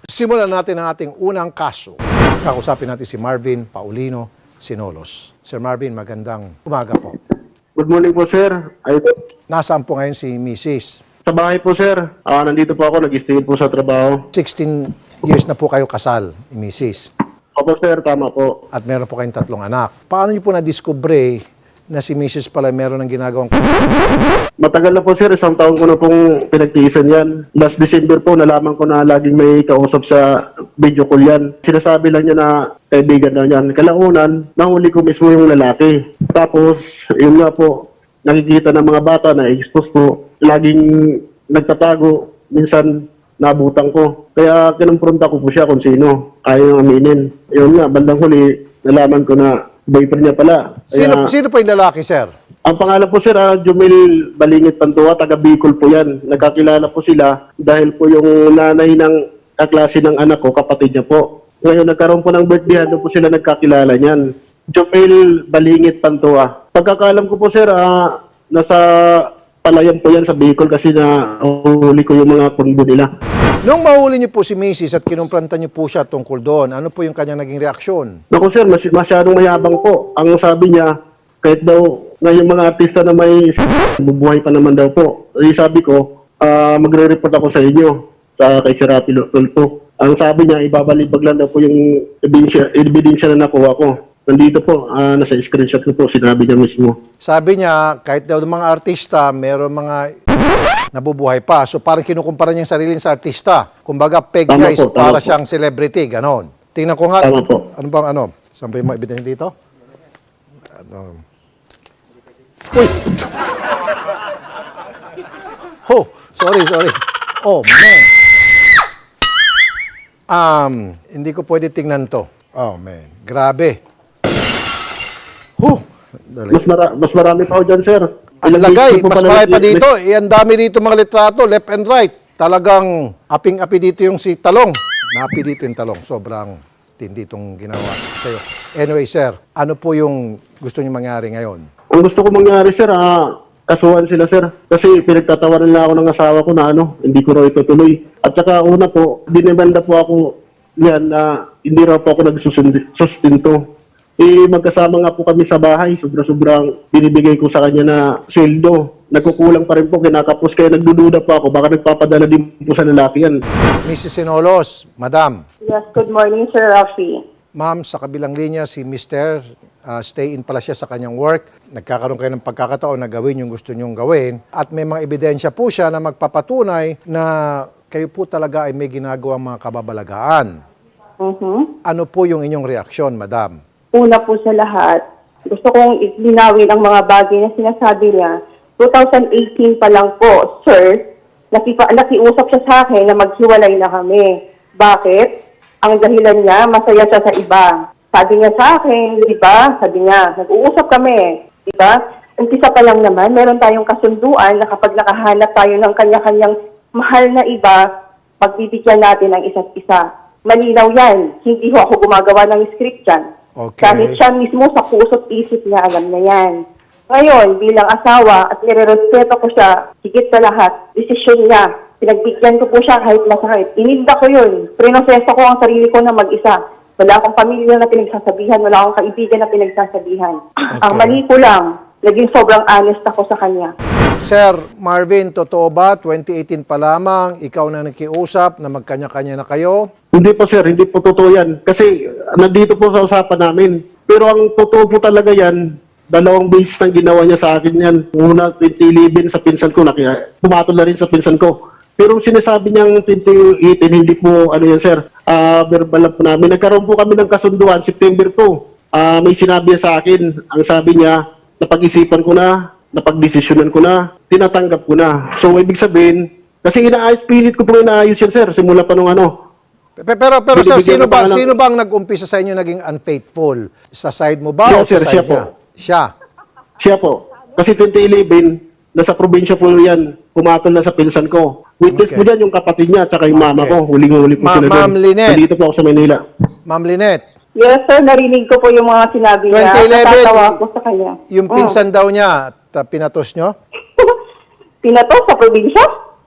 Simulan natin ang ating unang kaso. Kakusapin natin si Marvin Paulino Sinolos. Sir Marvin, magandang umaga po. Good morning po, sir. Nasaan po ngayon si Mrs.? Sa bahay po, sir. Nandito po ako, nag-stay po sa trabaho. 16 years na po kayo kasal, Mrs. Opo, sir. Tama po. At meron po kayong 3 anak. Paano niyo po na-discover na si Mrs. pala meron ng ginagawang... Matagal na po, sir. 1 taon ko na pong pinagtiisan yan. Last December po, nalaman ko na laging may kausap sa video call yan. Sinasabi lang niya na kaibigan na yan. Kalaunan, nahuli ko mismo yung lalaki. Tapos, yun nga po, nakikita ng mga bata na expose po. Laging nagtatago. Minsan, nabutan ko. Kaya kinumpronta ko po siya kung sino. Ayaw aminin. Yun nga, bandang huli, nalaman ko na boyfriend niya pala. Sino po yung lalaki, sir? Ang pangalan po, sir, Jumil Balingit Pantua, taga Bicol po yan. Nagkakilala po sila dahil po yung nanay ng kaklase ng anak ko, kapatid niya po. Ngayon, nagkaroon po ng birthday, doon po sila nagkakilala niyan. Jumil Balingit Pantua. Pagkakalam ko po, sir, nasa palayan po yan sa Bicol kasi na huli ko yung mga kundo nila. Nung mahuli niyo po si Mrs. at kinumpranta niyo po siya tungkol doon, ano po yung kanyang naging reaksyon? Naku, sir, masyadong mayabang po. Ang sabi niya, kahit daw ngayong mga artista na may bubuhay pa naman daw po. Sabi ko, magre-report ako sa inyo, kay Sir Rapi Tulfo. Ang sabi niya, ibabalibag lang daw po yung ebidensya na nakuha ko. Nandito po, nasa screenshot ko po, sinabi niya mismo. Sabi niya, kahit daw ng mga artista, meron mga nabubuhay pa. So parang kinukumpara niya yung sarili sa artista. Kumbaga, peg Tama guys, po, tama para po. siyang celebrity, ganon. Tingnan ko nga, Tama po. ano bang ano? Saan ba yung mga ebidensya dito? Ano? Uy! Oh, sorry. Oh, man. Hindi ko pwede tingnan to. Oh, man. Grabe. Dali. Mas marami pa ako dyan, sir. Ang lagay, mas marami pa dito. Ang dami dito mga litrato, left and right. Talagang aping-api dito yung si Talong. Naapi dito yung Talong. Sobrang tindi itong ginawa sa'yo. Anyway, sir, ano po yung gusto niyo mangyari ngayon? Ang gusto ko mangyari, sir, kasuhan sila, sir. Kasi pinagtatawaran na ako ng asawa ko na hindi ko raw itutuloy. At saka una po, dinimanda po ako yan na hindi raw po ako nagsustinto. Magkasama nga po kami sa bahay. Sobrang binibigay ko sa kanya na sweldo. Nagkukulang pa rin po, kinakapos. Kaya nagdududa po ako. Baka nagpapadala din po sa lalaki yan. Mrs. Sinolos, Madam. Yes, good morning, Sir Rafi. Ma'am, sa kabilang linya, si Mr. Stay in pala siya sa kanyang work. Nagkakaroon kayo ng pagkakataon na gawin yung gusto nyong gawin. At may mga ebidensya po siya na magpapatunay na kayo po talaga ay may ginagawang mga kababalagaan. Ano po yung inyong reaksyon, Madam? Una po sa lahat, gusto kong linawin ang mga bagay na sinasabi niya. 2018 pa lang po, sir, nakiusap siya sa akin na maghiwalay na kami. Bakit? Ang dahilan niya, masaya siya sa iba. Sabi niya sa akin, di ba? Sabi niya, nag-uusap kami. Di ba? Umpisa pa lang naman, meron tayong kasunduan na kapag nakahanap tayo ng kanya-kanyang mahal na iba, pagbibigyan natin ang isa't isa. Malinaw yan. Hindi ho ako gumagawa ng script yan. Okay. Kahit siya mismo sa puso't isip niya, alam na yan. Ngayon, bilang asawa at nire-respeto ko siya, higit sa lahat, desisyon niya. Pinagbigyan ko po siya kahit masakit. Ininda ko yun. Prinoseso ko ang sarili ko na mag-isa. Wala akong pamilya na pinagsasabihan, wala akong kaibigan na pinagsasabihan. Okay. Ang mali ko lang, naging sobrang honest ako sa kanya. Sir Marvin, totoo ba 2018 pa lamang ikaw na nakiusap na magkanya-kanya na kayo? Hindi po, sir. Hindi po totoo yan. Kasi nandito po sa usapan namin. Pero ang totoo po talaga yan, 2 beses nang ginawa niya sa akin yan. Una, 2011 sa pinsan ko, pumatol na rin sa pinsan ko. Pero sinasabi niyang 2018, hindi po, yan, sir, verbal lang po namin. Nagkaroon po kami ng kasunduan, September po. May sinabi sa akin, ang sabi niya, napag-isipan ko na, napag-desisyonan ko na, tinatanggap ko na. So, ibig sabihin, kasi pilit ko po inaayos yan, sir, simula pa nung Pero sir, sino bang nag-umpisa sa inyo naging unfaithful? Sa side mo ba Siya, o sa sir, side siya niya? po. Siya. Siya po. Kasi 2011, nasa probinsya po yan, pumatol na sa pinsan ko. Witness Okay. po dyan yung kapatid niya at saka yung mama ko. Huling-huli po sila Ma'am doon. Lynette. Nandito po ako sa Manila. Ma'am Lynette, Yes, sir, narinig ko po yung mga sinabi niya. 2011, Natatawa ako sa kanya. yung pinsan daw niya, pinatos nyo? Pinato sa probinsya?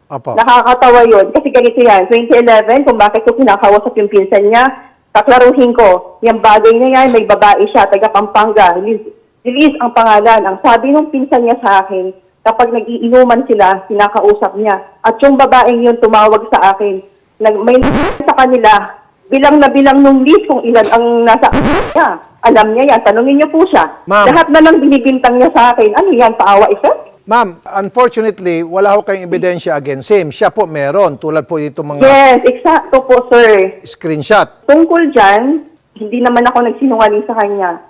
Opo. Nakakatawa yun. Kasi ganito yan, 2011, kung bakit ko kinakausap yung pinsan niya, taklaruhin ko, yung bagay niya yan, may babae siya, taga Pampanga, Liz ang pangalan. Ang sabi ng pinsan niya sa akin, kapag nag-iinuman sila, kinakausap niya. At yung babaeng yun tumawag sa akin, may sa kanila, bilang na bilang nung Liz kung ilan ang nasa niya. Alam niya yan, tanungin niyo po siya. Ma'am. Lahat na lang binibintang niya sa akin, ano yan, paawa isa? Ma'am, unfortunately, wala ho kayong ebidensya against him. Siya po meron, tulad po dito mga Yes, eksakto po, sir. screenshot. Tungkol dyan, hindi naman ako nagsinungaling sa kanya.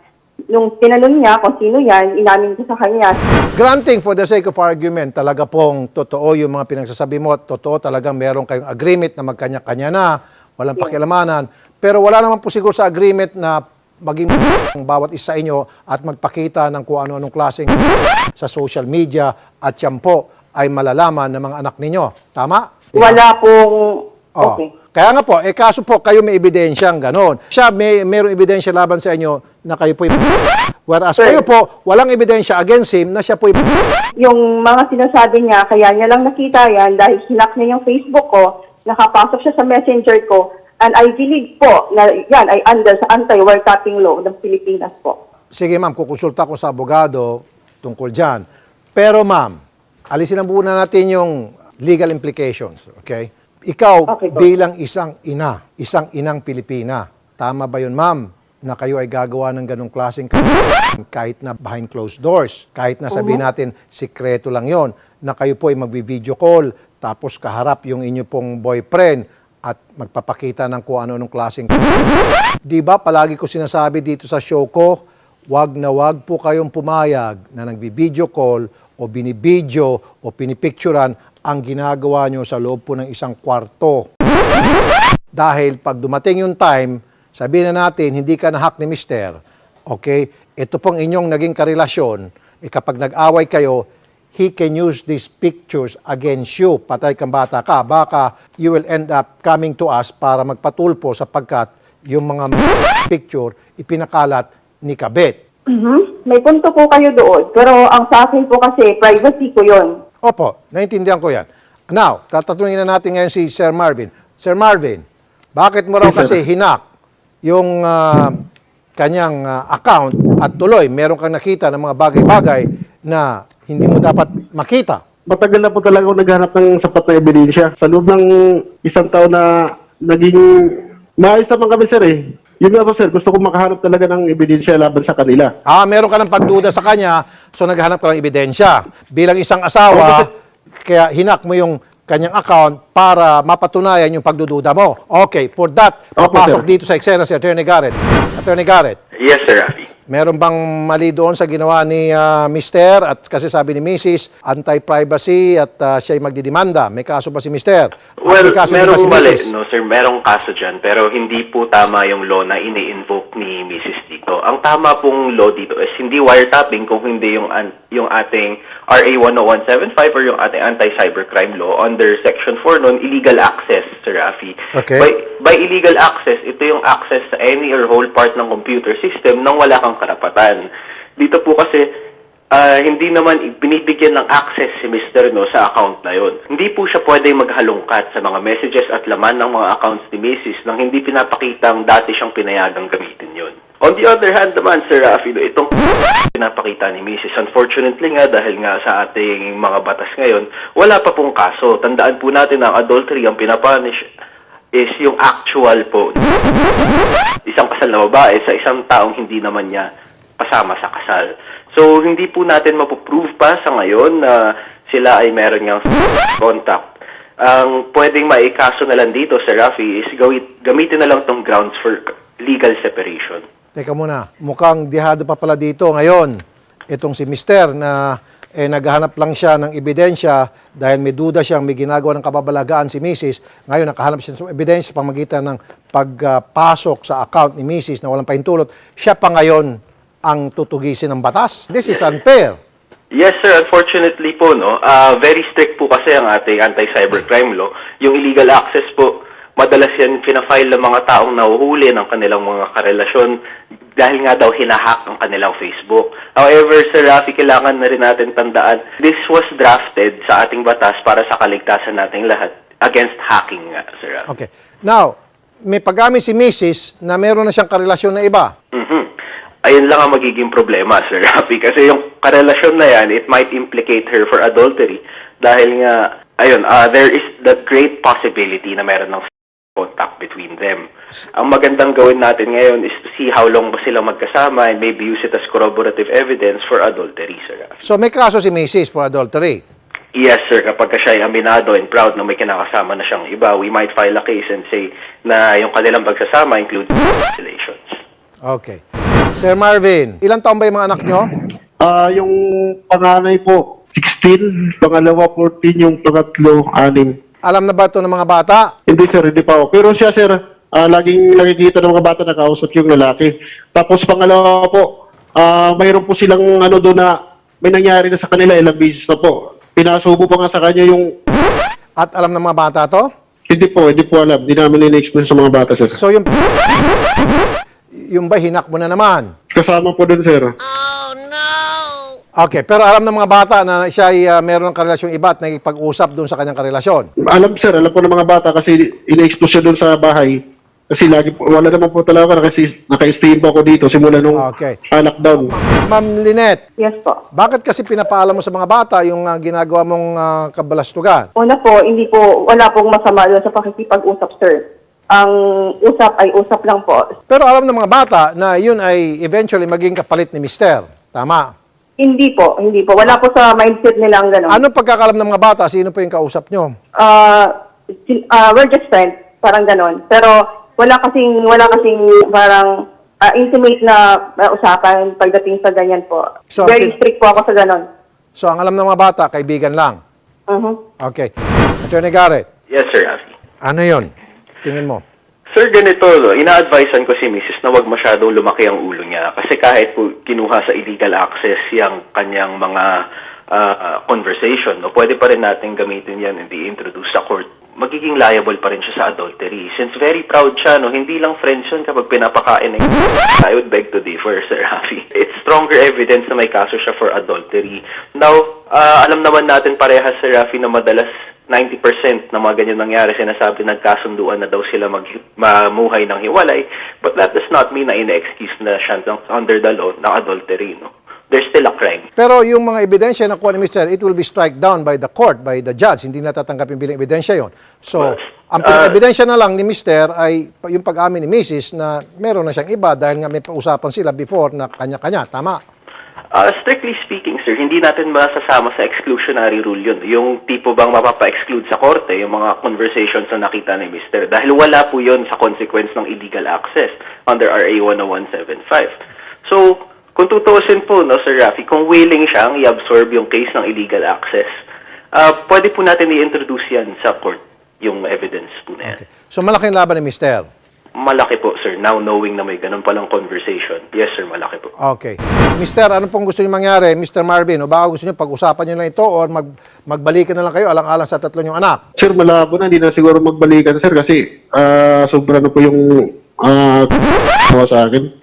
Nung tinanong niya kung sino yan, inamin ko sa kanya. Granting for the sake of argument, talaga pong totoo yung mga pinagsasabi mo at totoo talagang meron kayong agreement na magkanya-kanya na, walang pakialamanan. Pero wala naman po siguro sa agreement na maging ang bawat isa inyo at magpakita ng kung ano-anong klaseng sa social media at yan po ay malalaman ng mga anak ninyo. Tama? Wala pong... Oh. Okay. Kaya nga po, kaso po kayo may ebidensyang ganon. Siya mayroong ebidensya laban sa inyo na kayo po whereas Sir. kayo po, walang ebidensya against him na siya po Yung mga sinasabi niya, kaya niya lang nakita yan dahil hinak niya yung Facebook ko, nakapasok siya sa messenger ko, and I believe po na yan ay under sa anti-wiretapping law ng Pilipinas po. Sige ma'am, kukonsulta ko sa abogado tungkol dyan. Pero ma'am, alisin na muna natin yung legal implications, okay? Ikaw Okay po. bilang isang inang Pilipina, tama ba yun ma'am, na kayo ay gagawa ng ganong klaseng kahit na behind closed doors, kahit na sabihin natin sikreto lang yon, na kayo po ay magbi-video call, tapos kaharap yung inyo pong boyfriend at magpapakita ng kung ano-anong klaseng Di ba palagi ko sinasabi dito sa show ko, wag na wag po kayong pumayag na nagbi-video call o binibidyo o pinipicturan ang ginagawa nyo sa loob po ng isang kwarto. Dahil pag dumating yung time, sabihin na natin, hindi ka na-hack ni Mister, okay, ito pong inyong naging karelasyon, kapag nag-away kayo, he can use these pictures against you. Patay kang bata ka, baka you will end up coming to us para magpatulpo sapagkat yung mga picture ipinakalat ni Kabit. May punto po kayo doon, pero ang sa akin po kasi, privacy ko yon. Opo, naintindihan ko yan. Now, tatanungin na natin ngayon si Sir Marvin. Sir Marvin, bakit mo raw Yes, sir. kasi hinak yung kanyang account at tuloy meron kang nakita ng mga bagay-bagay na hindi mo dapat makita? Matagal na po talaga ako naghanap ng sapat na ebidensya. Sa loob ng isang taon na naging maayos naman kami, sir eh. Yun nga po, sir, gusto ko makahanap talaga ng ebidensya laban sa kanila. Meron ka ng pagduda sa kanya, so naghanap ka ng ebidensya. Bilang isang asawa, kaya hinak mo yung kanyang account para mapatunayan yung pagdududa mo. Okay, for that, Opo, papasok sir. dito sa eksena si Attorney Garrett. Attorney Garrett, Yes, Sir Rafi. meron bang mali doon sa ginawa ni Mister? At kasi sabi ni Mrs., anti-privacy at siya ay magdidemanda. May kaso ba si Mister? At Well, may kaso din ba merong si mali, Mrs.? no, sir, merong kaso dyan, pero hindi po tama yung law na ini-invoke ni Mrs. dito. Ang tama pong law dito is hindi wiretapping kung hindi yung ating RA 10175 or yung ating anti-cybercrime law under Section 4 nun, illegal access, Sir Rafi. Okay. By illegal access, ito yung access sa any or whole part ng computer system nang wala kang karapatan. Dito po kasi, hindi naman binibigyan ng access si Mr. No sa account na yon. Hindi po siya pwede maghalongkat sa mga messages at laman ng mga accounts ni Mrs. nang hindi pinapakitang dati siyang pinayagang gamitin yon. On the other hand naman, Sir Rafi, itong pinapakita ni Mrs. Unfortunately nga, dahil nga sa ating mga batas ngayon, wala pa pong kaso. Tandaan po natin ang adultery, ang pinapunish is yung actual po. Isang kasal na babae sa isang taong hindi naman niya pasama sa kasal. So, hindi po natin mapuprove pa sa ngayon na sila ay meron niyang contact. Ang pwedeng maikaso na lang dito, Sir Rafi, is gamitin na lang tong grounds for legal separation. Teka muna, mukhang dihado pa pala dito ngayon. Itong si Mister na naghahanap lang siya ng ebidensya dahil may duda siyang may ginagawa ng kababalagaan si Mrs. Ngayon, nakahanap siya ng ebidensya pamagitan ng pagpasok sa account ni Mrs. na walang pahintulot. Siya pa ngayon ang tutugisin ng batas. This is unfair. Yes, sir. Unfortunately po, no, very strict po kasi ang ating anti-cybercrime law. Yung illegal access po, madalas yan pinafile ng mga taong nahuhuli ng kanilang mga karelasyon dahil nga daw hinahack ang kanilang Facebook. However, Sir Rafi, kailangan na rin natin tandaan, this was drafted sa ating batas para sa kaligtasan nating lahat against hacking nga, Sir Rafi. Okay. Now, may pag-amin si Mrs. na meron na siyang karelasyon na iba. Mhm. Ayun lang ang magiging problema, Sir Rafi. Kasi yung karelasyon na yan, it might implicate her for adultery. Dahil nga, ayun, there is the great possibility na meron ng contact between them. Ang magandang gawin natin ngayon is to see how long ba sila magkasama and maybe use it as corroborative evidence for adultery, Sir Rafi. So, may kaso si Mrs. for adultery. Yes, sir. Kapag siya ay aminado and proud na may kinakasama na siyang iba, we might file a case and say na yung kanilang pagsasama includes relations. Okay. Sir Marvin, ilang taon ba yung mga anak nyo? Yung panganay po, 16, pangalawa 14, yung pangatlo, 6. Alam na ba ito ng mga bata? Hindi sir, hindi pa ako. Pero siya sir, laging nakikita ng mga bata nakausap yung lalaki. Tapos pangalawa po, mayroon po silang ano doon na may nangyari na sa kanila, ilang beses na po. Pinasubo pa nga sa kanya yung, At alam ng mga bata to? hindi po alam. Hindi namin in-explain sa mga bata sir. So, yung ba hinak mo na naman? Kasama po doon sir. Okay, pero alam ng mga bata na siya ay meron ng karelasyong iba at nakipag-usap doon sa kanyang karelasyon. Alam sir, alam po ng mga bata kasi in-expose siya doon sa bahay. Kasi lagi po, wala naman po talaga kasi naka-stay po ako dito simula nung Okay. anak down. Ma'am Lynette, Yes po. bakit kasi pinapaalam mo sa mga bata yung ginagawa mong kabalastugan? Una po, wala pong masama doon sa pakikipag-usap, sir. Ang usap ay usap lang po. Pero alam ng mga bata na yun ay eventually maging kapalit ni Mister. Tama. Hindi po. Wala po sa mindset nila ang gano'n. Anong pagkakalam ng mga bata? Sino po yung kausap nyo? We're just friends, parang gano'n. Pero wala kasing parang intimate na usapan pagdating sa ganyan po. So, Very strict po ako sa gano'n. So, ang alam ng mga bata, kaibigan lang. Okay. Attorney Garrett, Yes, Sir Rafi. ano yun? Tingin mo? Sir, ganito, ina-advisean ko si Mrs. na wag masyadong lumaki ang ulo niya. Kasi kahit po kinuha sa illegal access yung kanyang mga conversation, pwede pa rin natin gamitin yan and i-introduce sa court. Magiging liable pa rin siya sa adultery. Since very proud siya, hindi lang friends yun kapag pinapakain ng I would beg to differ, Sir Rafi. It's stronger evidence na may kaso siya for adultery. Now, alam naman natin parehas, Sir Rafi, na madalas 90% ng mga ganyan nangyari, sinasabi nagkasunduan na daw sila mamuhay ng hiwalay, but that does not mean na ina-excuse na siya under the law ng adultery, no? There's still a crime. Pero yung mga ebidensya na kuha ni Mr., it will be strike down by the court, by the judge. Hindi natatanggapin bilang ebidensya yon. So, ang ebidensya na lang ni Mr. ay yung pag-amin ni Mrs. na meron na siyang iba dahil nga may pausapan sila before na kanya-kanya. Tama? Strictly speaking, sir, hindi natin masasama sa exclusionary rule yun. Yung tipo bang mapapa-exclude sa korte, yung mga conversations na nakita ni Mr. Dahil wala po yun sa consequence ng illegal access under RA 10175. So, kung tutuusin po, no, Sir Rafi, kung willing siyang i-absorb yung case ng illegal access, pwede po natin i-introduce yan sa court, yung evidence po na yan. Okay. So, malaking laban ni Mr. Malaki po, sir. Now knowing na may ganun palang conversation, yes, sir, malaki po. Okay. Mr., ano pong gusto niyo mangyari, Mr. Marvin? O baka gusto niyo pag-usapan niyo na ito o magbalikan na lang kayo alang-alang sa tatlo niyong anak? Sir, malabo na, hindi na siguro magbalikan sir kasi sobra na po yung sa akin.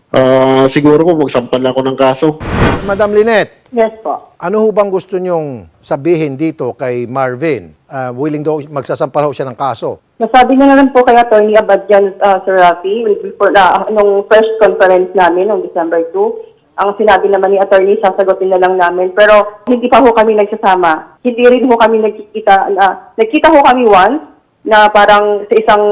Siguro po magsampal ako ng kaso. Madam Lynette, Yes po. ano ho bang gusto niyong sabihin dito kay Marvin? Willing daw magsasampal ho siya ng kaso. Nasabi niya na lang po kay Atty. Abadjan, Sir Rafi, nung first conference namin, noong December 2, ang sinabi naman ni attorney, sasagutin na lang namin. Pero hindi pa ho kami nagsasama. Hindi rin ho kami nagkikita. Nagkita ho kami once, na parang sa isang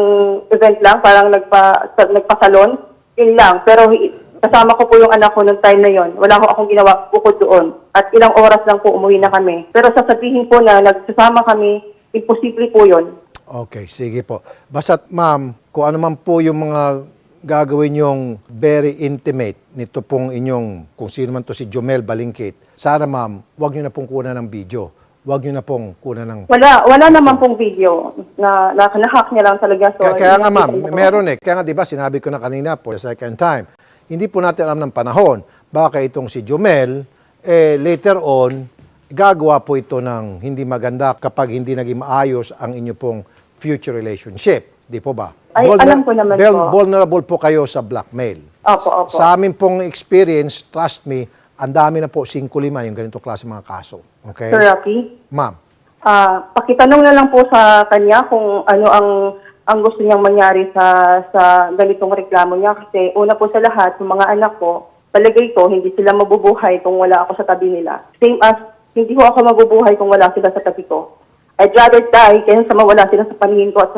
event lang, parang nagpasalon. Yun lang. Pero kasama ko po yung anak ko noong time na yon. Wala ko akong ginawa bukod doon. At ilang oras lang po umuwi na kami. Pero sasabihin po na nagsasama kami, imposible po yun. Okay, sige po. Basta't ma'am, kung ano man po yung mga gagawin yung very intimate nito pong inyong, kung sino man to si Jomel Balingkit, sana ma'am, huwag nyo na pong kunan ng video. Huwag nyo na pong kunan ng... Wala naman pong video na nahack niya lang talaga. So, Kaya nga ma'am, meron eh. Kaya nga diba, sinabi ko na kanina po, the second time, hindi po natin alam ng panahon. Baka itong si Jomel, later on, gagawa po ito ng hindi maganda kapag hindi naging maayos ang inyo pong future relationship. Di po ba? Ay, alam ko naman po. Vulnerable po kayo sa blackmail. Opo. Sa amin pong experience, trust me, ang dami na po, 5-5 yung ganito klase mga kaso. Okay? Sir Rafi, Ma'am. pakitanong na lang po sa kanya kung ano ang gusto niyang mangyari sa ganitong reklamo niya. Kasi una po sa lahat, yung mga anak ko, palagay ko, hindi sila mabubuhay kung wala ako sa tabi nila. Same as, hindi ko ako mabubuhay kung wala sila sa tabi ko. I'd rather die kaysa sa mawala sila sa paningin ko at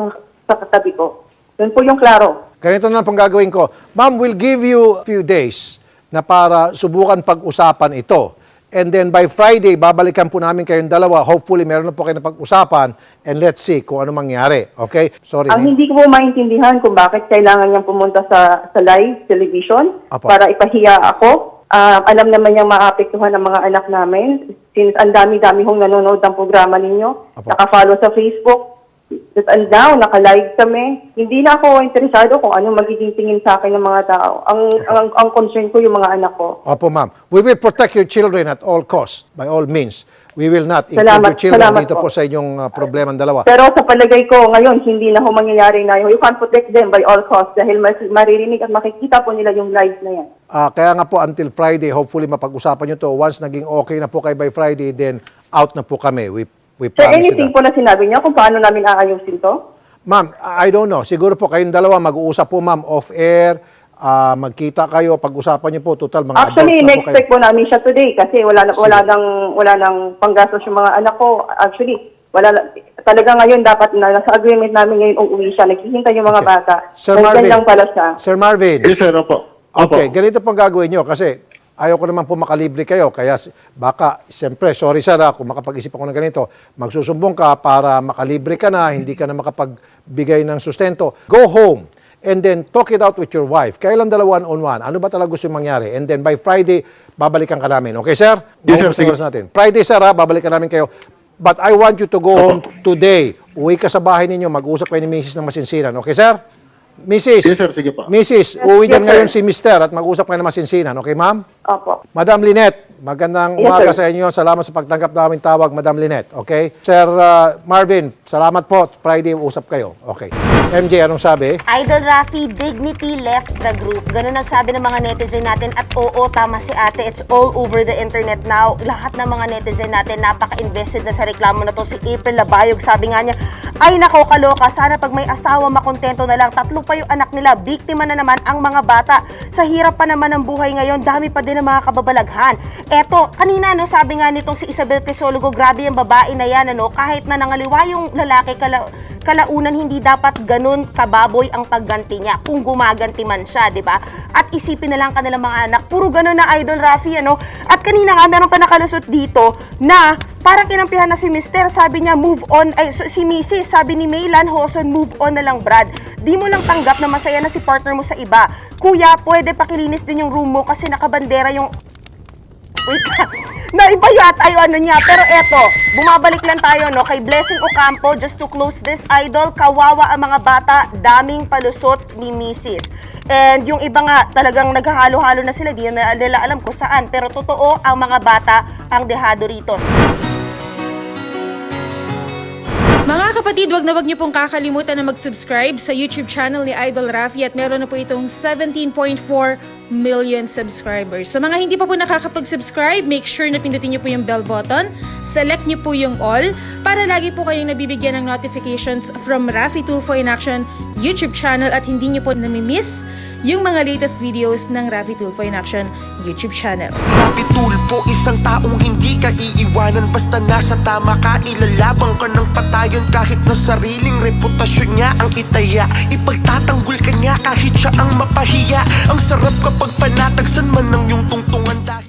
sa katabi ko. Yun po yung klaro. Ganito na lang pong gagawin ko. Ma'am, we'll give you a few days na para subukan pag-usapan ito. And then by Friday, babalikan po namin kayong dalawa. Hopefully, meron na po kayo na pag-usapan. And let's see kung ano mangyari. Okay? Sorry. Ang hindi ko po maintindihan kung bakit kailangan niyang pumunta sa live television Apo. para ipahiya ako. Alam naman niyang maapektuhan ng mga anak namin since ang dami-dami hong nanonood ng programa ninyo. Apo. Naka-follow sa Facebook. And now, naka-live kami. Hindi na ako interesado kung ano magiging tingin sa akin ng mga tao. Ang concern ko yung mga anak ko. Opo, ma'am. We will protect your children at all costs, by all means. We will not include Salamat- your children salamat dito po po. sa inyong problema ang dalawa. Pero sa palagay ko, ngayon, hindi na ho mangyayari na yun. You can't protect them by all costs dahil maririnig at makikita po nila yung live na yan. Kaya nga po until Friday, hopefully mapag-usapan nyo to. Once naging okay na po kayo by Friday, then out na po kami. We Sir, promise you anything that. po na sinabi niya kung paano namin aayusin to? Ma'am, I don't know. Siguro po kayong dalawa mag-uusap po, ma'am, off-air. Magkita kayo, pag-usapan niyo po. Total, mga Actually, adults na po next kayo. week po namin siya today kasi wala nang panggastos yung mga anak ko. Actually, talaga ngayon dapat nasa agreement namin ngayon uuwi siya. Naghihintay yung mga Okay. bata. Sir Nandyan Marvin. lang pala siya. Sir Marvin. Yes, sir, opo. Okay, ganito pong gagawin nyo kasi ayaw ko naman po makalibre kayo. Kaya baka, siyempre, sorry sir kung makapag-isip ako ng ganito, magsusumbong ka para makalibre ka na, hindi ka na makapagbigay ng sustento. Go home and then talk it out with your wife. Kailan dalawa one-on-one? Ano ba talaga gusto yung mangyari? And then by Friday, babalikan ka namin. Okay, sir? Yes, sir. Maubos na oras natin. Friday, sir, babalikan namin kayo. But I want you to go home today. Uwi ka sa bahay ninyo, mag-usap kayo ni Mrs. ng masinsinan. Okay, sir? Mrs. Yes, sir, sige po. Mrs. Uwi Yes, dyan sir. ngayon si Mr. at mag-usap kayo ng masinsinan. Okay, ma'am? Opo. Madam Lynette, magandang Yes, umaga sir. sa inyo. Salamat sa pagtanggap namin tawag, Madam Lynette. Okay? Sir Marvin, salamat po. Friday, usap kayo. Okay. MJ, anong sabi? Idol Rafi, Dignity left the group. Ganun ang sabi ng mga netizen natin. At oo, tama si ate. It's all over the internet now. Lahat ng mga netizen natin, napaka-invested na sa reklamo na to. Si April Labayog, sabi nga niya, ay nako, kaloka. Sana pag may asawa, makontento na lang. 3 pa yung anak nila. Biktima na naman ang mga bata. Sa hirap pa naman ng buhay ngayon, dami pa din ang mga kababalaghan. Eto, kanina, no, sabi nga nitong si Isabel Crisologo, grabe yung babae na yan, ano, kahit na nangaliwa yung lalaki, kalaunan hindi dapat ganun kababoy ang pagganti niya kung gumaganti man siya, di ba? At isipin na lang kanilang mga anak, puro ganun na Idol Rafi, ano? At kanina nga, meron pa nakalusot dito na parang kinampihan na si Mister, sabi niya, move on, ay, si Mrs., sabi ni Maylan Hoson, move on na lang, Brad. Di mo lang tanggap na masaya na si partner mo sa iba. Kuya, pwede pakilinis din yung room mo kasi nakabandera yung... Wait ka. Naiba yata yung ano niya. Pero eto, bumabalik lang tayo, no, kay Blessing Ocampo, just to close this, Idol, kawawa ang mga bata, daming palusot ni Mrs. And yung iba nga, talagang naghahalo-halo na sila, di na nila alam kung saan. Pero totoo, ang mga bata ang dehado rito. Mga kapatid, wag niyo pong kakalimutan na mag-subscribe sa YouTube channel ni Idol Rafi at meron na po itong 17.4 million subscribers. Sa mga hindi pa po nakakapag-subscribe, make sure na pindutin niyo po yung bell button, select niyo po yung all para lagi po kayong nabibigyan ng notifications from Rafi Tulfo in Action YouTube channel at hindi niyo po namimiss yung mga latest videos ng Rafi Tulfo in Action YouTube channel. Rafi Tulfo, isang taong hindi ka iiwanan. Basta nasa tama ka, ilalabang ka ng patayon. Kahit na sariling reputasyon niya ang itaya, ipagtatanggol ka niya kahit siya ang mapahiya. Ang sarap kapag panatagsan man